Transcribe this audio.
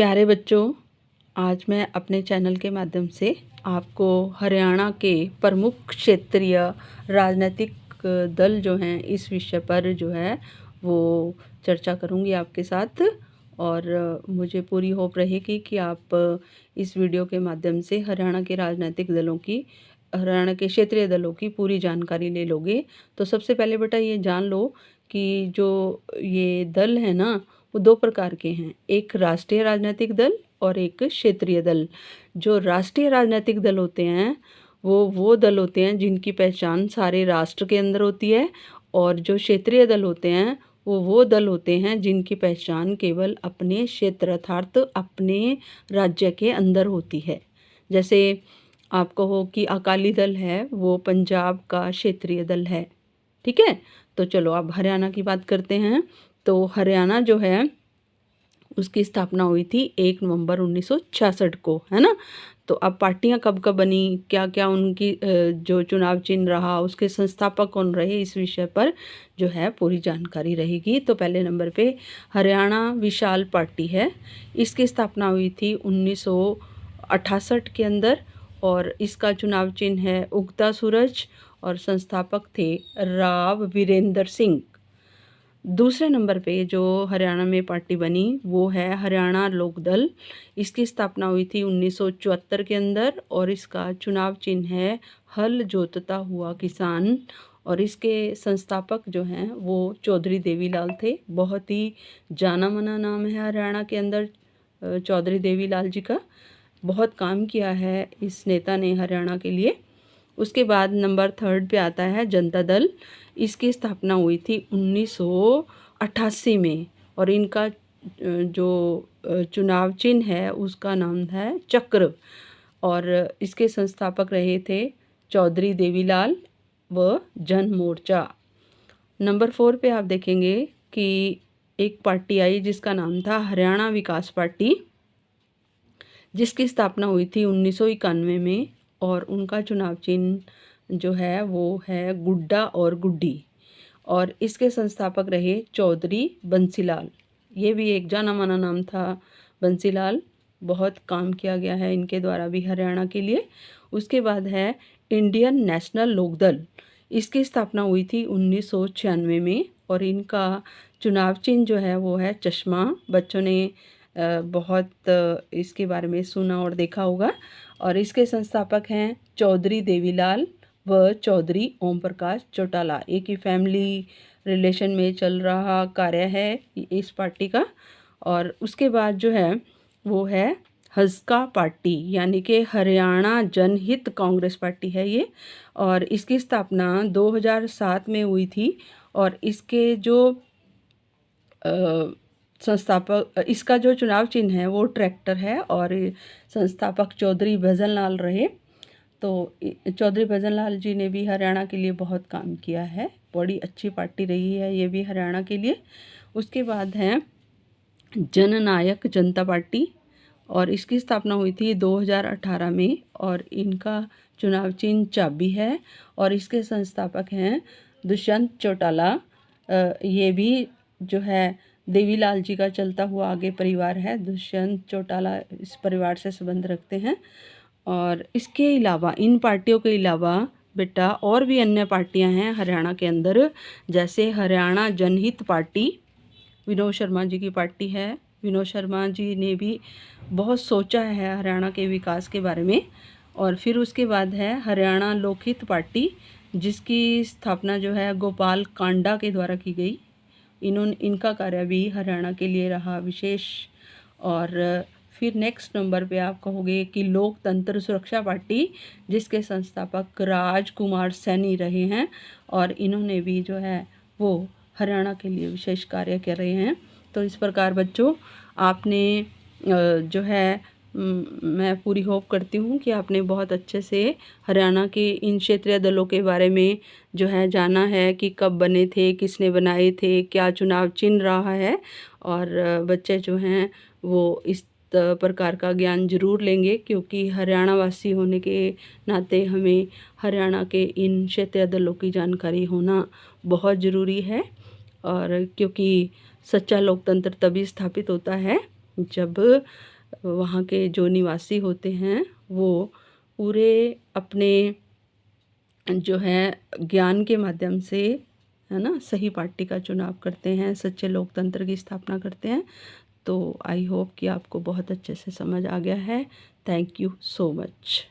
प्यारे बच्चों, आज मैं अपने चैनल के माध्यम से आपको हरियाणा के प्रमुख क्षेत्रीय राजनीतिक दल जो हैं इस विषय पर जो है वो चर्चा करूंगी आपके साथ। और मुझे पूरी होप रहेगी कि आप इस वीडियो के माध्यम से हरियाणा के राजनीतिक दलों की, हरियाणा के क्षेत्रीय दलों की पूरी जानकारी ले लोगे। तो सबसे पहले बेटा ये जान लो कि जो ये दल है ना वो दो प्रकार के हैं, एक राष्ट्रीय राजनीतिक दल और एक क्षेत्रीय दल। जो राष्ट्रीय राजनीतिक दल होते हैं वो दल होते हैं जिनकी पहचान सारे राष्ट्र के अंदर होती है, और जो क्षेत्रीय दल होते हैं वो दल होते हैं जिनकी पहचान केवल अपने क्षेत्र अर्थात अपने राज्य के अंदर होती है। जैसे आप कहो कि अकाली दल है, वो पंजाब का क्षेत्रीय दल है। ठीक है, तो चलो अब हरियाणा की बात करते हैं। तो हरियाणा जो है उसकी स्थापना हुई थी 1 नवंबर 1966 को, है ना। तो अब पार्टियां कब कब बनी, क्या क्या उनकी जो चुनाव चिन्ह रहा, उसके संस्थापक कौन रहे, इस विषय पर जो है पूरी जानकारी रहेगी। तो पहले नंबर पे हरियाणा विशाल पार्टी है। इसकी स्थापना हुई थी 1968 के अंदर, और इसका चुनाव चिन्ह है उगता सूरज, और संस्थापक थे राव वीरेंद्र सिंह। दूसरे नंबर पे जो हरियाणा में पार्टी बनी वो है हरियाणा लोकदल। इसकी स्थापना हुई थी 1974 के अंदर, और इसका चुनाव चिन्ह है हल जोतता हुआ किसान, और इसके संस्थापक जो हैं वो चौधरी देवीलाल थे। बहुत ही जाना माना नाम है हरियाणा के अंदर चौधरी देवीलाल जी का। बहुत काम किया है इस नेता ने हरियाणा के लिए। उसके बाद नंबर 3 पे आता है जनता दल। इसकी स्थापना हुई थी 1988 में, और इनका जो चुनाव चिन्ह है उसका नाम है चक्र, और इसके संस्थापक रहे थे चौधरी देवीलाल व जन मोर्चा। नंबर 4 पे आप देखेंगे कि एक पार्टी आई जिसका नाम था हरियाणा विकास पार्टी, जिसकी स्थापना हुई थी 1991 में, और उनका चुनाव चिन्ह जो है वो है गुड्डा और गुड्डी, और इसके संस्थापक रहे चौधरी बंसीलाल। ये भी एक जाना माना नाम था बंसीलाल, बहुत काम किया गया है इनके द्वारा भी हरियाणा के लिए। उसके बाद है इंडियन नेशनल लोकदल। इसकी स्थापना हुई थी 1996 में, और इनका चुनाव चिन्ह जो है वो है चश्मा। बच्चों ने बहुत इसके बारे में सुना और देखा होगा। और इसके संस्थापक हैं चौधरी देवीलाल व चौधरी ओम प्रकाश चौटाला। एक ही फैमिली रिलेशन में चल रहा कार्य है इस पार्टी का। और उसके बाद जो है वो है हज़का पार्टी, यानी कि हरियाणा जनहित कांग्रेस पार्टी है ये, और इसकी स्थापना 2007 में हुई थी। और इसके जो संस्थापक, इसका जो चुनाव चिन्ह है वो ट्रैक्टर है, और संस्थापक चौधरी भजन लाल रहे। तो चौधरी भजन लाल जी ने भी हरियाणा के लिए बहुत काम किया है, बड़ी अच्छी पार्टी रही है ये भी हरियाणा के लिए। उसके बाद है जननायक जनता पार्टी, और इसकी स्थापना हुई थी 2018 में, और इनका चुनाव चिन्ह चाबी है, और इसके संस्थापक हैं दुष्यंत चौटाला। ये भी जो है देवीलाल जी का चलता हुआ आगे परिवार है। दुष्यंत चौटाला इस परिवार से संबंध रखते हैं। और इसके अलावा, इन पार्टियों के अलावा बेटा और भी अन्य पार्टियां हैं हरियाणा के अंदर, जैसे हरियाणा जनहित पार्टी, विनोद शर्मा जी की पार्टी है। विनोद शर्मा जी ने भी बहुत सोचा है हरियाणा के विकास के बारे में। और फिर उसके बाद है हरियाणा लोकहित पार्टी, जिसकी स्थापना जो है गोपाल कांडा के द्वारा की गई। इनका कार्य भी हरियाणा के लिए रहा विशेष। और फिर नेक्स्ट नंबर पे आप कहोगे कि लोकतंत्र सुरक्षा पार्टी, जिसके संस्थापक राजकुमार सैनी रहे हैं, और इन्होंने भी जो है वो हरियाणा के लिए विशेष कार्य कर रहे हैं। तो इस प्रकार बच्चों आपने जो है मैं पूरी होप करती हूँ कि आपने बहुत अच्छे से हरियाणा के इन क्षेत्रीय दलों के बारे में जो है जाना है कि कब बने थे, किसने बनाए थे, क्या चुनाव चिन्ह रहा है। और बच्चे जो हैं वो इस प्रकार का ज्ञान जरूर लेंगे, क्योंकि हरियाणा वासी होने के नाते हमें हरियाणा के इन क्षेत्रीय दलों की जानकारी होना बहुत ज़रूरी है। और क्योंकि सच्चा लोकतंत्र तभी स्थापित होता है जब वहाँ के जो निवासी होते हैं वो पूरे अपने जो है ज्ञान के माध्यम से, है ना, सही पार्टी का चुनाव करते हैं, सच्चे लोकतंत्र की स्थापना करते हैं। तो आई होप कि आपको बहुत अच्छे से समझ आ गया है। Thank you so much.